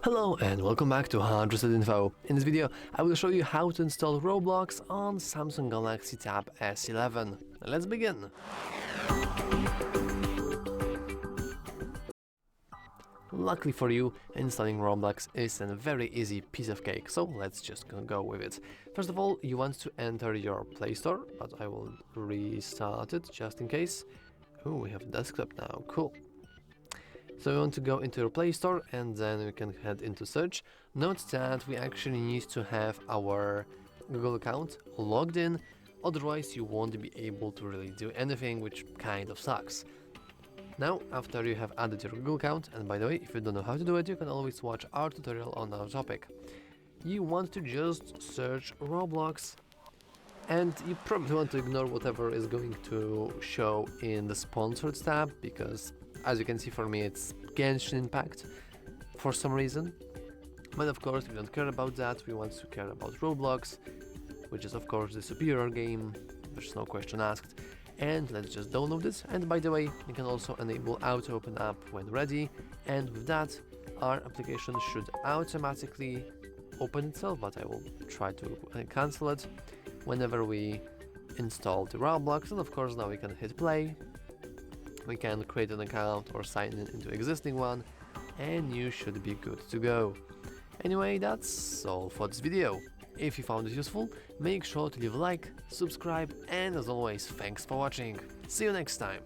Hello and welcome back to Interested Info. In this video, I will show you how to install Roblox on Samsung Galaxy Tab S11. Let's begin! Luckily for you, installing Roblox is a very easy piece of cake, so let's just go with it. First of all, you want to enter your Play Store, but I will restart it just in case. Oh, we have a desktop now, cool. So we want to go into your Play Store and then we can head into search. Note that we actually need to have our Google account logged in, otherwise you won't be able to really do anything, which kind of sucks. Now, after you have added your Google account, and by the way, if you don't know how to do it, you can always watch our tutorial on our topic. You want to just search Roblox, and you probably want to ignore whatever is going to show in the sponsored tab, because as you can see, for me it's Genshin Impact for some reason. But of course we don't care about that, we want to care about Roblox, which is of course the superior game, there's no question asked. And let's just download this, and by the way, you can also enable auto open app when ready, and with that our application should automatically open itself, but I will try to cancel it whenever we install the Roblox. And of course now we can hit play, we can create an account or sign in into existing one, and you should be good to go. Anyway, that's all for this video. If you found it useful, make sure to leave a like, subscribe, and as always, thanks for watching. See you next time.